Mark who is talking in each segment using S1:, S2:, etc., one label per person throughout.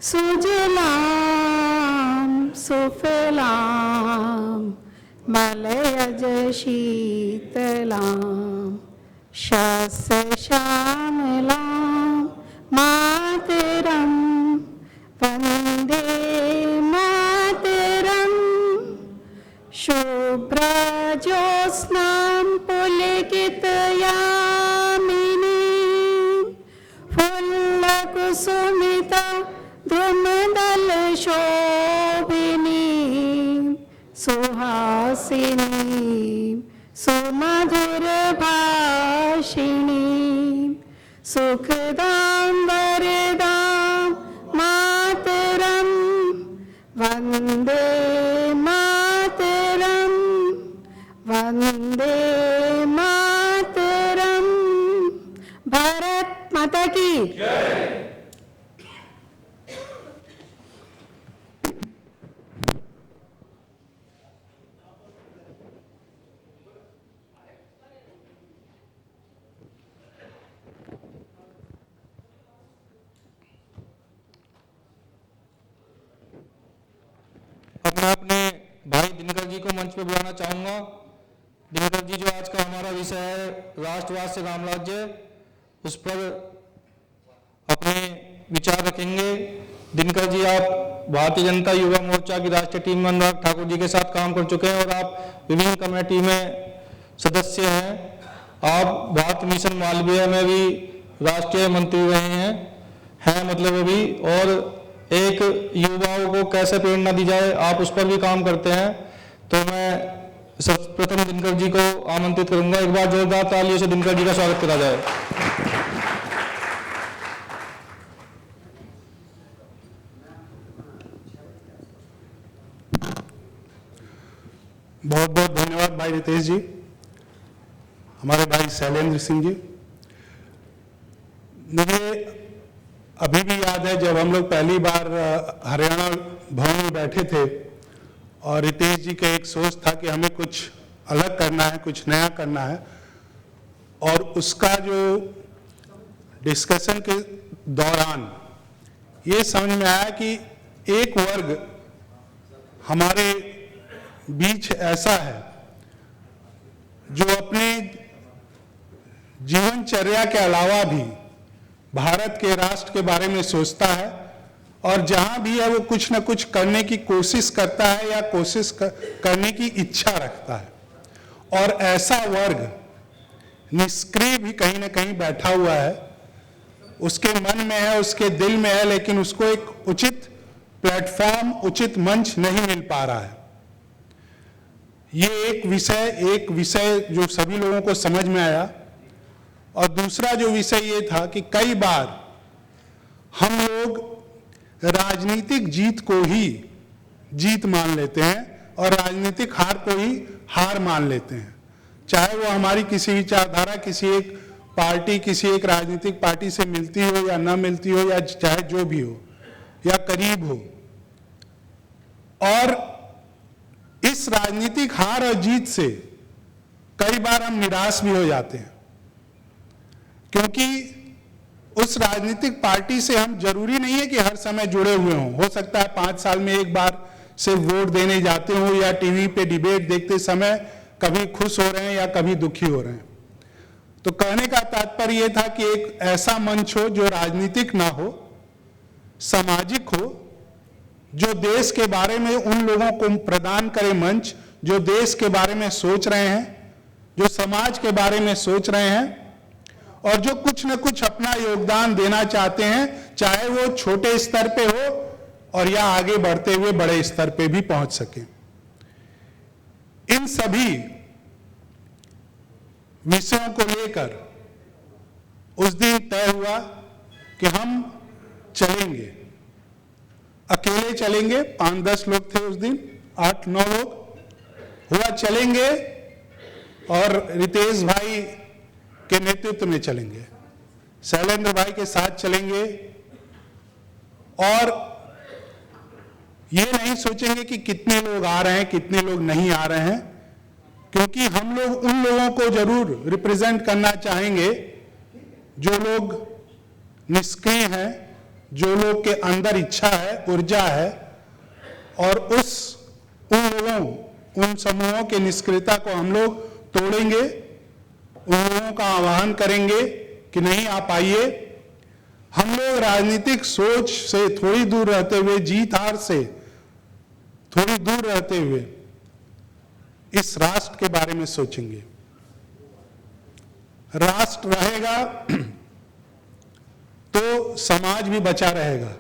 S1: सुजलां सुफलां मलयज शीतलां शस्य श्यामलां मातरं वन्दे मातरं। शुभ्रज्योत्स्नां पुलकितयामिनीं फुल्लकुसुमिता द्रुमदलशोभिनीं सुहासिनीं सुमधुरभाषिणीं सुखदां वरदां मातरं वन्दे मातरं वन्दे मातरं। भारत माता की जय।
S2: अब मैं अपने भाई दिनकर जी को मंच पर बुलाना चाहूँगा। दिनकर जी जो आज का हमारा विषय है राष्ट्रवाद से रामराज्य, उस पर अपने विचार रखेंगे। दिनकर जी, आप भारतीय जनता युवा मोर्चा की राष्ट्रीय टीम में अनुराग ठाकुर जी के साथ काम कर चुके हैं और आप विभिन्न कमेटी में सदस्य हैं। आप भारत मिशन मालवीय में भी राष्ट्रीय मंत्री रहे हैं मतलब अभी, और एक युवाओं को कैसे प्रेरणा दी जाए आप उस पर भी काम करते हैं। तो मैं सर्वप्रथम दिनकर जी को आमंत्रित करूंगा। एक बार जोरदार तालियों से दिनकर जी का स्वागत करा जाए।
S3: बहुत बहुत धन्यवाद भाई रितेश जी, हमारे भाई शैलेंद्र सिंह जी। मुझे अभी भी याद है जब हम लोग पहली बार हरियाणा भवन में बैठे थे और रितेश जी का एक सोच था कि हमें कुछ अलग करना है, कुछ नया करना है, और उसका जो डिस्कशन के दौरान ये समझ में आया कि एक वर्ग हमारे बीच ऐसा है जो अपने जीवनचर्या के अलावा भी भारत के राष्ट्र के बारे में सोचता है और जहां भी है वो कुछ न कुछ करने की कोशिश करता है या कोशिश करने की इच्छा रखता है। और ऐसा वर्ग निष्क्रिय भी कहीं न कहीं बैठा हुआ है, उसके मन में है, उसके दिल में है, लेकिन उसको एक उचित प्लेटफॉर्म, उचित मंच नहीं मिल पा रहा है। ये एक विषय जो सभी लोगों को समझ में आया। और दूसरा जो विषय ये था कि कई बार हम लोग राजनीतिक जीत को ही जीत मान लेते हैं और राजनीतिक हार को ही हार मान लेते हैं, चाहे वो हमारी किसी विचारधारा, किसी एक पार्टी, किसी एक राजनीतिक पार्टी से मिलती हो या न मिलती हो, या चाहे जो भी हो या करीब हो। और इस राजनीतिक हार और जीत से कई बार हम निराश भी हो जाते हैं, क्योंकि उस राजनीतिक पार्टी से हम जरूरी नहीं है कि हर समय जुड़े हुए हों। हो सकता है 5 साल में एक बार से वोट देने जाते हो या टीवी पे डिबेट देखते समय कभी खुश हो रहे हैं या कभी दुखी हो रहे हैं। तो कहने का तात्पर्य यह था कि एक ऐसा मंच हो जो राजनीतिक ना हो, सामाजिक हो, जो देश के बारे में उन लोगों को प्रदान करे मंच जो देश के बारे में सोच रहे हैं, जो समाज के बारे में सोच रहे हैं और जो कुछ न कुछ अपना योगदान देना चाहते हैं, चाहे वो छोटे स्तर पे हो और या आगे बढ़ते हुए बड़े स्तर पे भी पहुंच सके। इन सभी विषयों को लेकर उस दिन तय हुआ कि हम चलेंगे, अकेले चलेंगे। 5-10 लोग थे उस दिन, 8-9 लोग हुआ, चलेंगे और रितेश भाई के नेतृत्व में चलेंगे, शैलेंद्र भाई के साथ चलेंगे। और ये नहीं सोचेंगे कि कितने लोग आ रहे हैं, कितने लोग नहीं आ रहे हैं, क्योंकि हम लोग उन लोगों को जरूर रिप्रेजेंट करना चाहेंगे जो लोग निष्क्रिय हैं, जो लोग के अंदर इच्छा है, ऊर्जा है, और उन समूहों के निष्क्रियता को हम लोग तोड़ेंगे, उन लोगों का आह्वान करेंगे कि नहीं आप आइए। हम लोग राजनीतिक सोच से थोड़ी दूर रहते हुए, जीत हार से थोड़ी दूर रहते हुए इस राष्ट्र के बारे में सोचेंगे। राष्ट्र रहेगा तो समाज भी बचा रहेगा।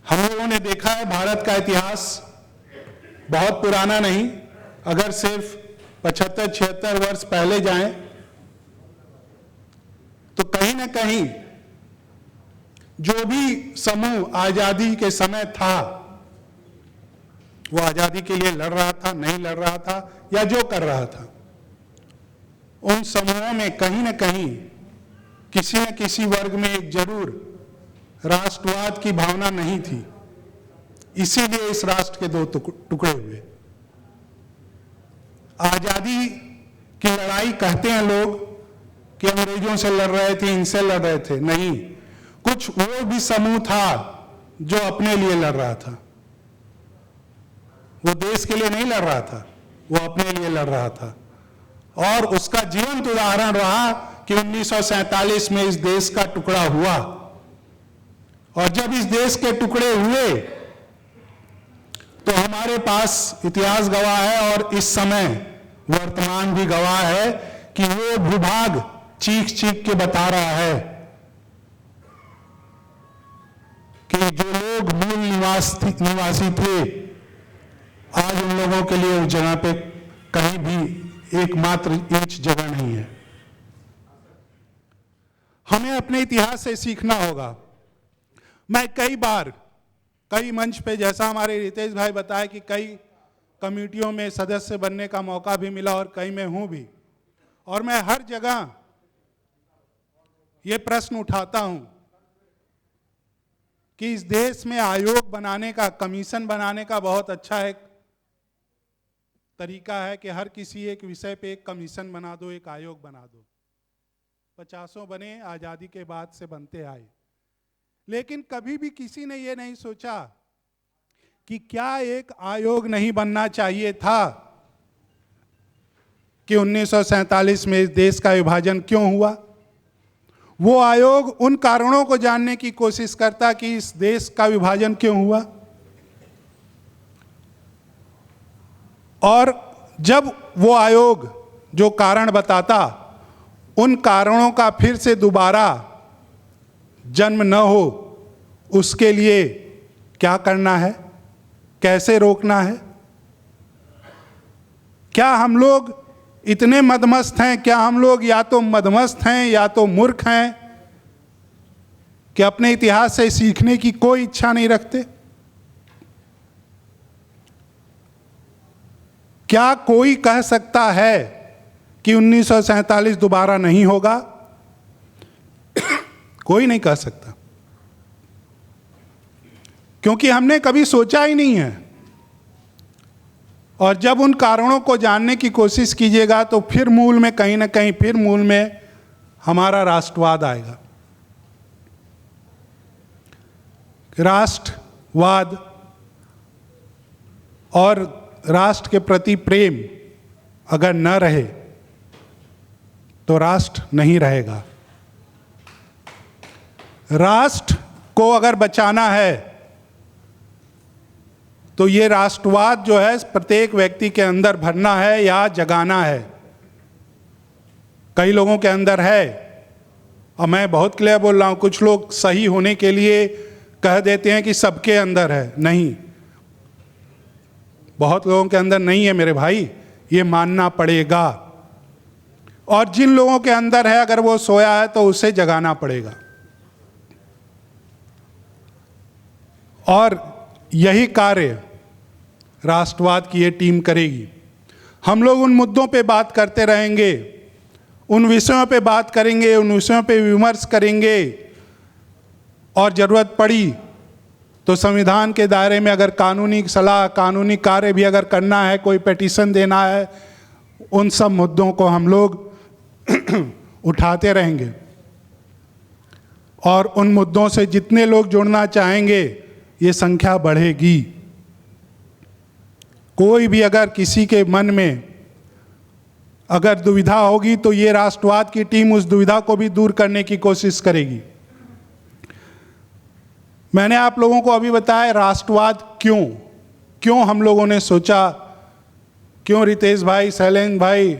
S3: हम लोगों ने देखा है भारत का इतिहास बहुत पुराना नहीं, अगर सिर्फ 75-76 वर्ष पहले जाएं तो कहीं ना कहीं जो भी समूह आजादी के समय था, वो आजादी के लिए लड़ रहा था, नहीं लड़ रहा था, या जो कर रहा था, उन समूहों में कहीं ना कहीं किसी न किसी वर्ग में एक जरूर राष्ट्रवाद की भावना नहीं थी। इसीलिए इस राष्ट्र के दो टुकड़े हुए। आजादी की लड़ाई कहते हैं लोग कि अंग्रेजों से लड़ रहे थे, इनसे लड़ रहे थे, नहीं, कुछ वो भी समूह था जो अपने लिए लड़ रहा था। वो देश के लिए नहीं लड़ रहा था, वो अपने लिए लड़ रहा था। और उसका जीवंत उदाहरण रहा कि 1947 में इस देश का टुकड़ा हुआ। और जब इस देश के टुकड़े हुए तो हमारे पास इतिहास गवाह है और इस समय वर्तमान भी गवाह है कि वो भूभाग चीख चीख के बता रहा है कि जो लोग मूल निवासी थे, आज उन लोगों के लिए उस जगह पे कहीं भी एकमात्र इंच जगह नहीं है। हमें अपने इतिहास से सीखना होगा। मैं कई मंच पे, जैसा हमारे रितेश भाई बताया कि कई कमेटियों में सदस्य बनने का मौका भी मिला और कई में हूं भी, और मैं हर जगह ये प्रश्न उठाता हूं कि इस देश में आयोग बनाने का, कमीशन बनाने का बहुत अच्छा एक तरीका है कि हर किसी एक विषय पे एक कमीशन बना दो, एक आयोग बना दो। 50 बने, आजादी के बाद से बनते आए, लेकिन कभी भी किसी ने ये नहीं सोचा कि क्या एक आयोग नहीं बनना चाहिए था कि 1947 में इस देश का विभाजन क्यों हुआ। वो आयोग उन कारणों को जानने की कोशिश करता कि इस देश का विभाजन क्यों हुआ, और जब वो आयोग जो कारण बताता, उन कारणों का फिर से दोबारा जन्म न हो, उसके लिए क्या करना है, कैसे रोकना है। क्या हम लोग इतने मदमस्त हैं, क्या हम लोग या तो मदमस्त हैं या तो मूर्ख हैं कि अपने इतिहास से सीखने की कोई इच्छा नहीं रखते। क्या कोई कह सकता है कि 1947 दोबारा नहीं होगा? कोई नहीं कह सकता, क्योंकि हमने कभी सोचा ही नहीं है। और जब उन कारणों को जानने की कोशिश कीजिएगा तो फिर मूल में कहीं ना कहीं फिर मूल में हमारा राष्ट्रवाद आएगा। राष्ट्रवाद और राष्ट्र के प्रति प्रेम अगर न रहे तो राष्ट्र नहीं रहेगा। राष्ट्र को अगर बचाना है तो ये राष्ट्रवाद जो है प्रत्येक व्यक्ति के अंदर भरना है या जगाना है। कई लोगों के अंदर है, और मैं बहुत क्लियर बोल रहा हूं, कुछ लोग सही होने के लिए कह देते हैं कि सबके अंदर है। नहीं, बहुत लोगों के अंदर नहीं है मेरे भाई, ये मानना पड़ेगा। और जिन लोगों के अंदर है, अगर वो सोया है तो उसे जगाना पड़ेगा। और यही कार्य राष्ट्रवाद की ये टीम करेगी। हम लोग उन मुद्दों पे बात करते रहेंगे, उन विषयों पे बात करेंगे, उन विषयों पे विमर्श करेंगे, और ज़रूरत पड़ी तो संविधान के दायरे में अगर कानूनी सलाह, कानूनी कार्य भी अगर करना है, कोई पिटीशन देना है, उन सब मुद्दों को हम लोग उठाते रहेंगे। और उन मुद्दों से जितने लोग जुड़ना चाहेंगे ये संख्या बढ़ेगी। कोई भी अगर किसी के मन में अगर दुविधा होगी तो ये राष्ट्रवाद की टीम उस दुविधा को भी दूर करने की कोशिश करेगी। मैंने आप लोगों को अभी बताया राष्ट्रवाद क्यों हम लोगों ने सोचा, क्यों रितेश भाई, शैलेंद्र भाई,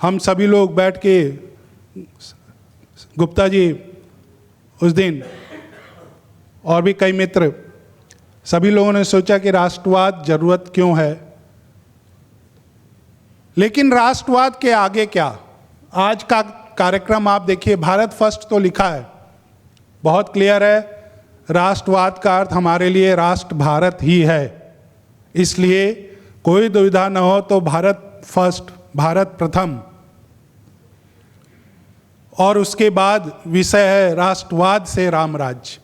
S3: हम सभी लोग बैठ के, गुप्ता जी उस दिन और भी कई मित्र, सभी लोगों ने सोचा कि राष्ट्रवाद जरूरत क्यों है। लेकिन राष्ट्रवाद के आगे क्या? आज का कार्यक्रम आप देखिए, भारत फर्स्ट तो लिखा है, बहुत क्लियर है। राष्ट्रवाद का अर्थ हमारे लिए राष्ट्र भारत ही है, इसलिए कोई दुविधा न हो तो भारत फर्स्ट, भारत प्रथम। और उसके बाद विषय है राष्ट्रवाद से रामराज्य।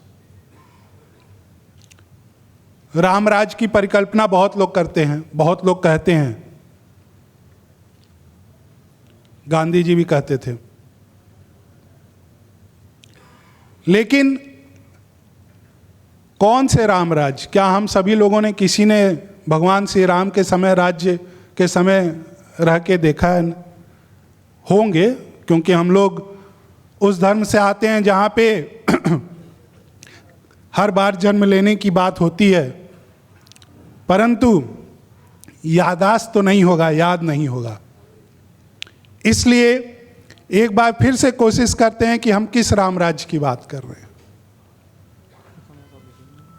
S3: रामराज्य की परिकल्पना बहुत लोग करते हैं, बहुत लोग कहते हैं, गांधी जी भी कहते थे। लेकिन कौन से रामराज्य? क्या हम सभी लोगों ने, किसी ने भगवान श्री राम के समय, राज्य के समय रह के देखा है? होंगे, क्योंकि हम लोग उस धर्म से आते हैं जहाँ पे हर बार जन्म लेने की बात होती है, परंतु याददाश्त तो नहीं होगा, याद नहीं होगा। इसलिए एक बार फिर से कोशिश करते हैं कि हम किस रामराज्य की बात कर रहे हैं।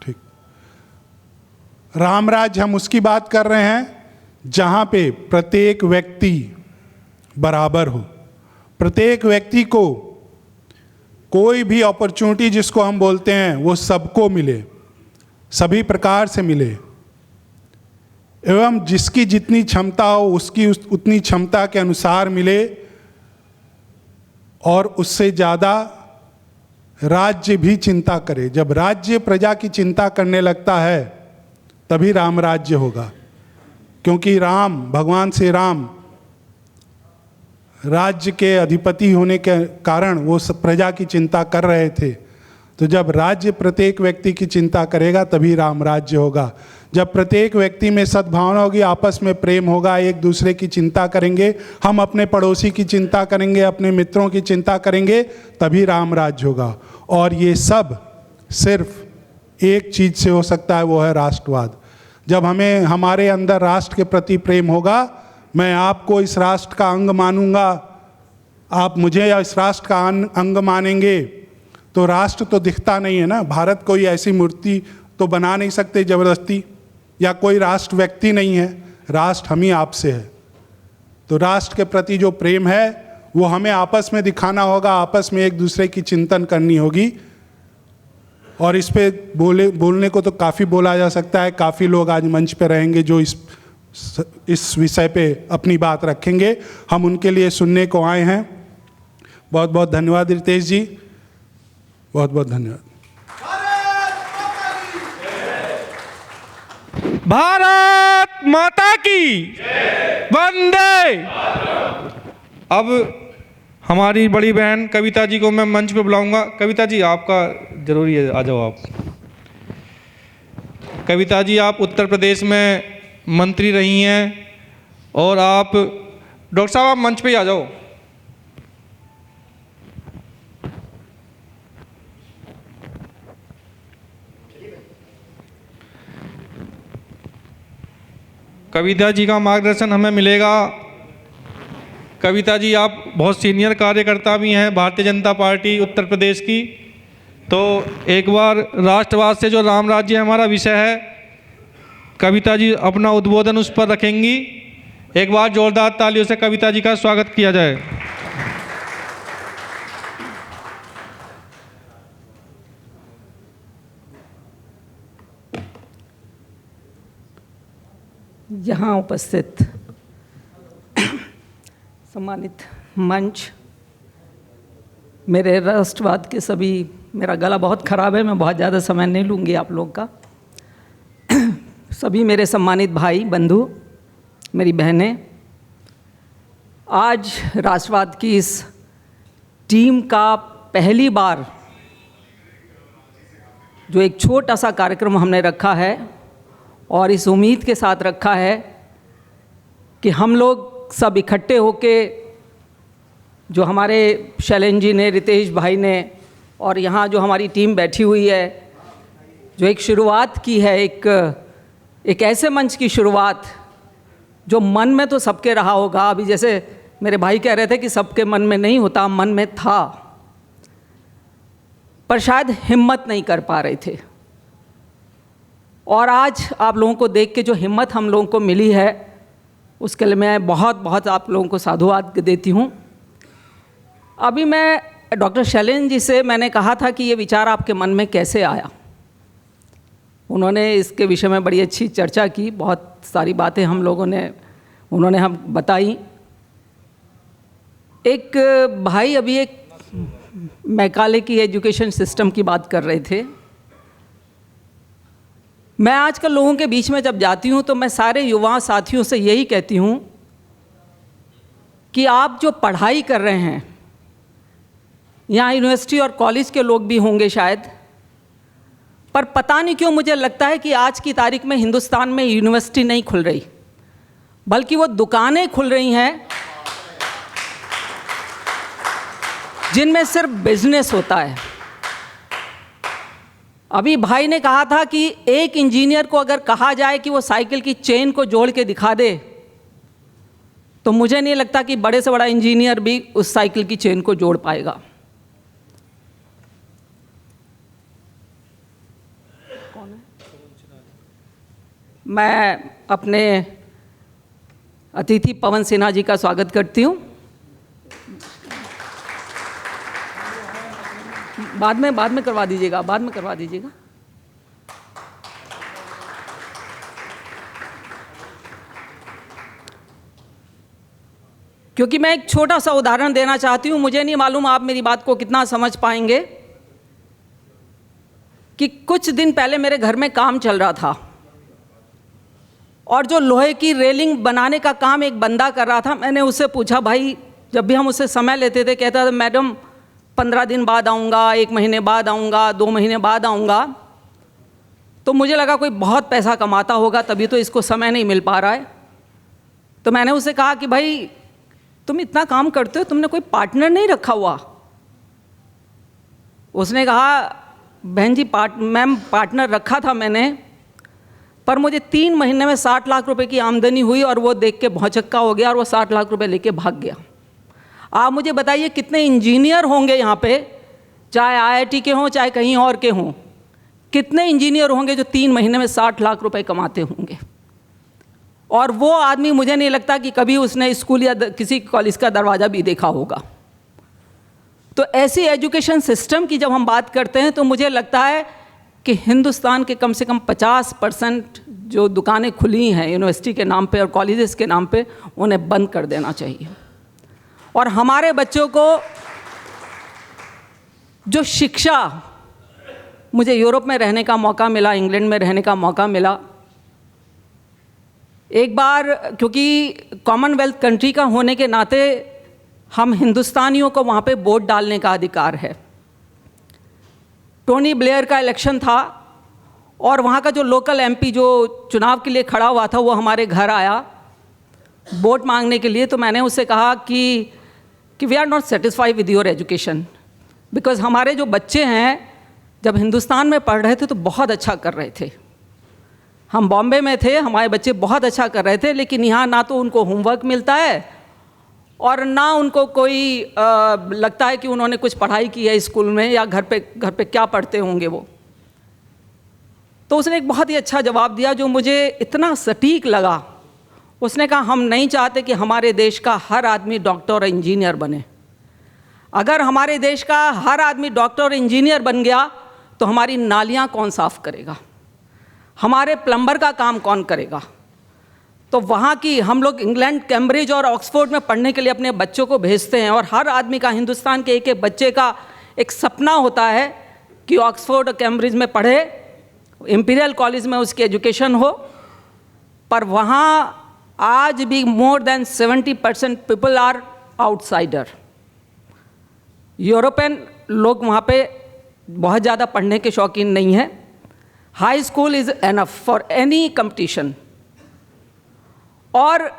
S3: ठीक, रामराज्य हम उसकी बात कर रहे हैं जहां पे प्रत्येक व्यक्ति बराबर हो, प्रत्येक व्यक्ति को कोई भी अपॉर्चुनिटी जिसको हम बोलते हैं वो सबको मिले, सभी प्रकार से मिले, एवं जिसकी जितनी क्षमता हो उसकी उतनी क्षमता के अनुसार मिले, और उससे ज़्यादा राज्य भी चिंता करे। जब राज्य प्रजा की चिंता करने लगता है तभी रामराज्य होगा, क्योंकि राम, भगवान श्री राम राज्य के अधिपति होने के कारण वो प्रजा की चिंता कर रहे थे। तो जब राज्य प्रत्येक व्यक्ति की चिंता करेगा तभी रामराज्य होगा। जब प्रत्येक व्यक्ति में सद्भावना होगी, आपस में प्रेम होगा, एक दूसरे की चिंता करेंगे, हम अपने पड़ोसी की चिंता करेंगे, अपने मित्रों की चिंता करेंगे, तभी रामराज्य होगा। और ये सब सिर्फ एक चीज़ से हो सकता है, वो है राष्ट्रवाद। जब हमें, हमारे अंदर राष्ट्र के प्रति प्रेम होगा, मैं आपको इस राष्ट्र का अंग मानूंगा, आप मुझे इस राष्ट्र का अंग मानेंगे, तो राष्ट्र तो दिखता नहीं है ना। भारत कोई ऐसी मूर्ति तो बना नहीं सकते जबरदस्ती, या कोई राष्ट्र व्यक्ति नहीं है, राष्ट्र हम ही आपसे है। तो राष्ट्र के प्रति जो प्रेम है वो हमें आपस में दिखाना होगा, आपस में एक दूसरे की चिंतन करनी होगी। और इस पे बोलने को तो काफ़ी बोला जा सकता है, काफ़ी लोग आज मंच पे रहेंगे जो इस विषय पे अपनी बात रखेंगे, हम उनके लिए सुनने को आए हैं। बहुत बहुत धन्यवाद रितेश जी, बहुत बहुत धन्यवाद।
S2: भारत माता की वंदे। अब हमारी बड़ी बहन कविता जी को मैं मंच पे बुलाऊंगा। कविता जी, आपका जरूरी है, आ जाओ आप। कविता जी, आप उत्तर प्रदेश में मंत्री रही हैं, और आप, डॉक्टर साहब आप मंच पे ही आ जाओ। कविता जी का मार्गदर्शन हमें मिलेगा। कविता जी, आप बहुत सीनियर कार्यकर्ता भी हैं भारतीय जनता पार्टी उत्तर प्रदेश की। तो एक बार राष्ट्रवाद से जो राम राज्य हमारा विषय है, कविता जी अपना उद्बोधन उस पर रखेंगी। एक बार जोरदार तालियों से कविता जी का स्वागत किया जाए।
S4: यहाँ उपस्थित सम्मानित मंच, मेरे राष्ट्रवाद के सभी, मेरा गला बहुत ख़राब है, मैं बहुत ज़्यादा समय नहीं लूँगी आप लोग का। सभी मेरे सम्मानित भाई बंधु, मेरी बहनें, आज राष्ट्रवाद की इस टीम का पहली बार जो एक छोटा सा कार्यक्रम हमने रखा है और इस उम्मीद के साथ रखा है कि हम लोग सब इकट्ठे होके, जो हमारे शैलेन जी ने, रितेश भाई ने और यहाँ जो हमारी टीम बैठी हुई है, जो एक शुरुआत की है, एक ऐसे मंच की शुरुआत जो मन में तो सबके रहा होगा। अभी जैसे मेरे भाई कह रहे थे कि सबके मन में नहीं होता, मन में था, पर शायद हिम्मत नहीं कर पा रहे थे। और आज आप लोगों को देख के जो हिम्मत हम लोगों को मिली है, उसके लिए मैं बहुत बहुत आप लोगों को साधुवाद देती हूँ। अभी मैं डॉक्टर शैलेन जी से मैंने कहा था कि ये विचार आपके मन में कैसे आया। उन्होंने इसके विषय में बड़ी अच्छी चर्चा की, बहुत सारी बातें उन्होंने हम बताई। एक भाई अभी एक मैकाले की एजुकेशन सिस्टम की बात कर रहे थे। मैं आजकल लोगों के बीच में जब जाती हूँ तो मैं सारे युवा साथियों से यही कहती हूँ कि आप जो पढ़ाई कर रहे हैं, यहाँ यूनिवर्सिटी और कॉलेज के लोग भी होंगे शायद, पर पता नहीं क्यों मुझे लगता है कि आज की तारीख में हिंदुस्तान में यूनिवर्सिटी नहीं खुल रही, बल्कि वो दुकानें खुल रही हैं जिनमें सिर्फ बिजनेस होता है। अभी भाई ने कहा था कि एक इंजीनियर को अगर कहा जाए कि वो साइकिल की चेन को जोड़ के दिखा दे, तो मुझे नहीं लगता कि बड़े से बड़ा इंजीनियर भी उस साइकिल की चेन को जोड़ पाएगा। मैं अपने अतिथि पवन सिन्हा जी का स्वागत करती हूँ। बाद में करवा दीजिएगा, बाद में करवा दीजिएगा। क्योंकि मैं एक छोटा सा उदाहरण देना चाहती हूँ। मुझे नहीं मालूम आप मेरी बात को कितना समझ पाएंगे कि कुछ दिन पहले मेरे घर में काम चल रहा था और जो लोहे की रेलिंग बनाने का काम एक बंदा कर रहा था। मैंने उससे पूछा, भाई, जब भी हम उससे समय लेते थे कहता था मैडम 15 दिन बाद आऊँगा, 1 महीने बाद आऊँगा, 2 महीने बाद आऊँगा। तो मुझे लगा कोई बहुत पैसा कमाता होगा तभी तो इसको समय नहीं मिल पा रहा है। तो मैंने उससे कहा कि भाई तुम इतना काम करते हो, तुमने कोई पार्टनर नहीं रखा हुआ? उसने कहा, बहन जी मैम पार्टनर रखा था मैंने, पर मुझे 3 महीने में 60 लाख रुपए की आमदनी हुई और वो देख के भौचक्का हो गया और वो 60 लाख रुपए लेके भाग गया। आप मुझे बताइए कितने इंजीनियर होंगे यहाँ पे, चाहे IIT के हों चाहे कहीं और के हों, कितने इंजीनियर होंगे जो 3 महीने में 60 लाख रुपए कमाते होंगे? और वो आदमी मुझे नहीं लगता कि कभी उसने स्कूल या किसी कॉलेज का दरवाज़ा भी देखा होगा। तो ऐसी एजुकेशन सिस्टम की जब हम बात करते हैं तो मुझे लगता है कि हिंदुस्तान के कम से कम 50% जो दुकानें खुली हैं यूनिवर्सिटी के नाम पे और कॉलेजेस के नाम पे, उन्हें बंद कर देना चाहिए। और हमारे बच्चों को जो शिक्षा, मुझे यूरोप में रहने का मौका मिला, इंग्लैंड में रहने का मौका मिला एक बार, क्योंकि कॉमनवेल्थ कंट्री का होने के नाते हम हिंदुस्तानियों को वहाँ पे वोट डालने का अधिकार है। टोनी ब्लेयर का इलेक्शन था और वहाँ का जो लोकल MP जो चुनाव के लिए खड़ा हुआ था वो हमारे घर आया वोट मांगने के लिए। तो मैंने उससे कहा कि we are not satisfied with your education, because हमारे जो बच्चे हैं जब हिंदुस्तान में पढ़ रहे थे तो बहुत अच्छा कर रहे थे। हम बॉम्बे में थे, हमारे बच्चे बहुत अच्छा कर रहे थे, लेकिन यहाँ ना तो उनको होमवर्क मिलता है और ना उनको कोई लगता है कि उन्होंने कुछ पढ़ाई की है स्कूल में या घर पे क्या पढ़ते होंगे वो। तो उसने एक बहुत ही अच्छा जवाब दिया जो मुझे इतना सटीक लगा। उसने कहा, हम नहीं चाहते कि हमारे देश का हर आदमी डॉक्टर और इंजीनियर बने। अगर हमारे देश का हर आदमी डॉक्टर और इंजीनियर बन गया तो हमारी नालियाँ कौन साफ़ करेगा, हमारे प्लम्बर का काम कौन करेगा? तो वहाँ की हम लोग इंग्लैंड, कैम्ब्रिज और ऑक्सफोर्ड में पढ़ने के लिए अपने बच्चों को भेजते हैं और हर आदमी का, हिंदुस्तान के एक बच्चे का एक सपना होता है कि ऑक्सफोर्ड और कैम्ब्रिज में पढ़े, इंपीरियल कॉलेज में उसकी एजुकेशन हो। पर वहाँ आज भी more than 70% people are outsider. European लोग वहाँ पे बहुत ज़्यादा पढ़ने के शौकीन नहीं हैं। High school is enough for any competition. और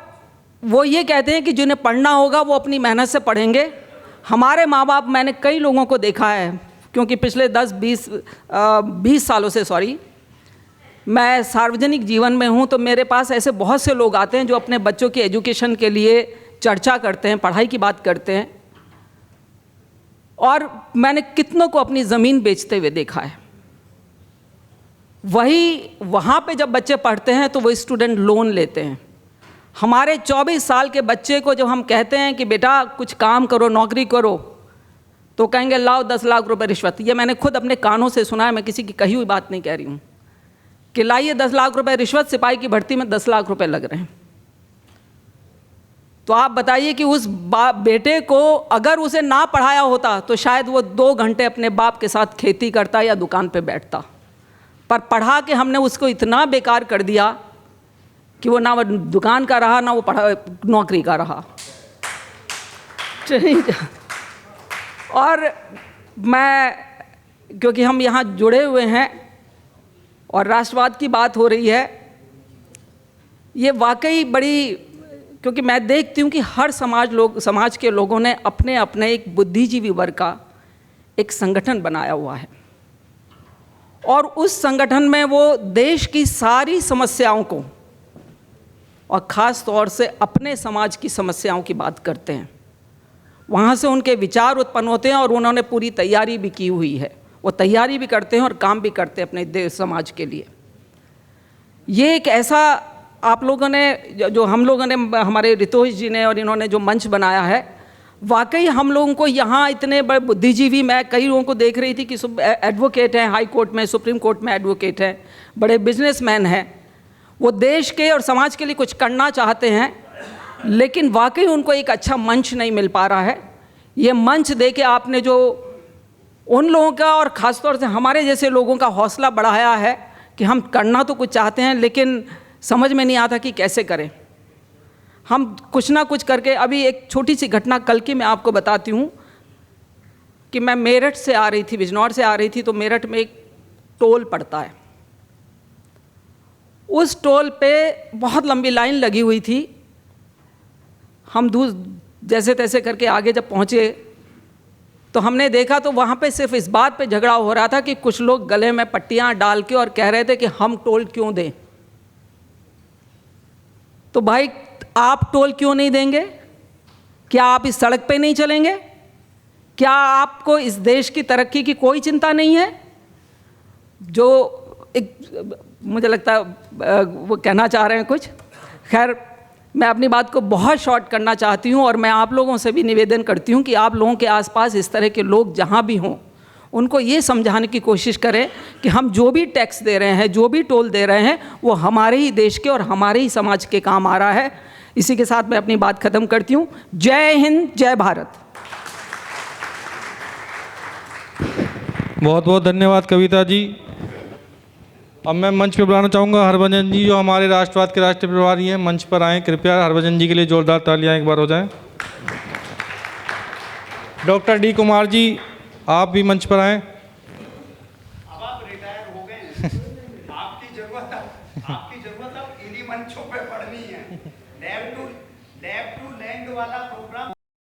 S4: वो ये कहते हैं कि जिन्हें पढ़ना होगा वो अपनी मेहनत से पढ़ेंगे। हमारे माँ बाप, मैंने कई लोगों को देखा है, क्योंकि पिछले 10-20 सालों से मैं सार्वजनिक जीवन में हूँ, तो मेरे पास ऐसे बहुत से लोग आते हैं जो अपने बच्चों की एजुकेशन के लिए चर्चा करते हैं, पढ़ाई की बात करते हैं। और मैंने कितनों को अपनी ज़मीन बेचते हुए देखा है। वही वहाँ पे जब बच्चे पढ़ते हैं तो वो स्टूडेंट लोन लेते हैं। हमारे 24 साल के बच्चे को जब हम कहते हैं कि बेटा कुछ काम करो, नौकरी करो, तो कहेंगे लाओ 10 लाख रुपए रिश्वत। ये मैंने खुद अपने कानों से सुना है, मैं किसी की कही हुई बात नहीं कह रही हूँ, कि लाइए 10 लाख रुपए रिश्वत, सिपाही की भर्ती में 10 लाख रुपए लग रहे हैं। तो आप बताइए कि उस बेटे को अगर उसे ना पढ़ाया होता तो शायद वो 2 घंटे अपने बाप के साथ खेती करता या दुकान पे बैठता। पर पढ़ा के हमने उसको इतना बेकार कर दिया कि वो ना वो दुकान का रहा, ना वो नौकरी का रहा। और मैं, क्योंकि हम यहाँ जुड़े हुए हैं और राष्ट्रवाद की बात हो रही है, ये वाकई बड़ी, क्योंकि मैं देखती हूँ कि हर समाज के लोगों ने अपने अपने एक बुद्धिजीवी वर्ग का एक संगठन बनाया हुआ है, और उस संगठन में वो देश की सारी समस्याओं को और ख़ास तौर से अपने समाज की समस्याओं की बात करते हैं। वहाँ से उनके विचार उत्पन्न होते हैं और उन्होंने पूरी तैयारी भी की हुई है। वो तैयारी भी करते हैं और काम भी करते हैं अपने देश समाज के लिए। ये एक ऐसा आप लोगों ने, जो हम लोगों ने, हमारे रितोष जी ने और इन्होंने जो मंच बनाया है, वाकई हम लोगों को यहाँ इतने बड़े बुद्धिजीवी, मैं कई लोगों को देख रही थी कि एडवोकेट हैं, हाई कोर्ट में, सुप्रीम कोर्ट में एडवोकेट हैं, बड़े बिजनेसमैन हैं, वो देश के और समाज के लिए कुछ करना चाहते हैं, लेकिन वाकई उनको एक अच्छा मंच नहीं मिल पा रहा है। ये मंच दे के आपने जो उन लोगों का और ख़ास तौर से हमारे जैसे लोगों का हौसला बढ़ाया है कि हम करना तो कुछ चाहते हैं, लेकिन समझ में नहीं आता कि कैसे करें। हम कुछ ना कुछ करके, अभी एक छोटी सी घटना कल की मैं आपको बताती हूँ कि मैं मेरठ से आ रही थी, बिजनौर से आ रही थी, तो मेरठ में एक टोल पड़ता है। उस टोल पे बहुत लंबी लाइन लगी हुई थी। हम जैसे तैसे करके आगे जब पहुँचे तो हमने देखा तो वहाँ पे सिर्फ इस बात पे झगड़ा हो रहा था कि कुछ लोग गले में पट्टियाँ डाल के और कह रहे थे कि हम टोल क्यों दें। तो भाई, आप टोल क्यों नहीं देंगे? क्या आप इस सड़क पे नहीं चलेंगे? क्या आपको इस देश की तरक्की की कोई चिंता नहीं है? जो एक, मुझे लगता है वो कहना चाह रहे हैं कुछ। खैर, मैं अपनी बात को बहुत शॉर्ट करना चाहती हूँ, और मैं आप लोगों से भी निवेदन करती हूँ कि आप लोगों के आसपास इस तरह के लोग जहाँ भी हों, उनको ये समझाने की कोशिश करें कि हम जो भी टैक्स दे रहे हैं, जो भी टोल दे रहे हैं, वो हमारे ही देश के और हमारे ही समाज के काम आ रहा है। इसी के साथ मैं अपनी बात ख़त्म करती हूँ। जय हिंद, जय भारत।
S2: बहुत बहुत धन्यवाद कविता जी। अब मैं मंच पे बुलाना चाहूँगा हरभजन जी, जो हमारे राष्ट्रवाद के राष्ट्रीय प्रभारी हैं। मंच पर आएँ कृपया। हरभजन जी के लिए जोरदार तालियां एक बार हो जाएं। डॉक्टर डी कुमार जी, आप भी मंच पर आएँ।
S5: अब आप रिटायर हो गए हैं, आपकी जरूरत अब इन्हीं मंचों पे पड़नी है। लैब टू लैंड वाला प्रोग्राम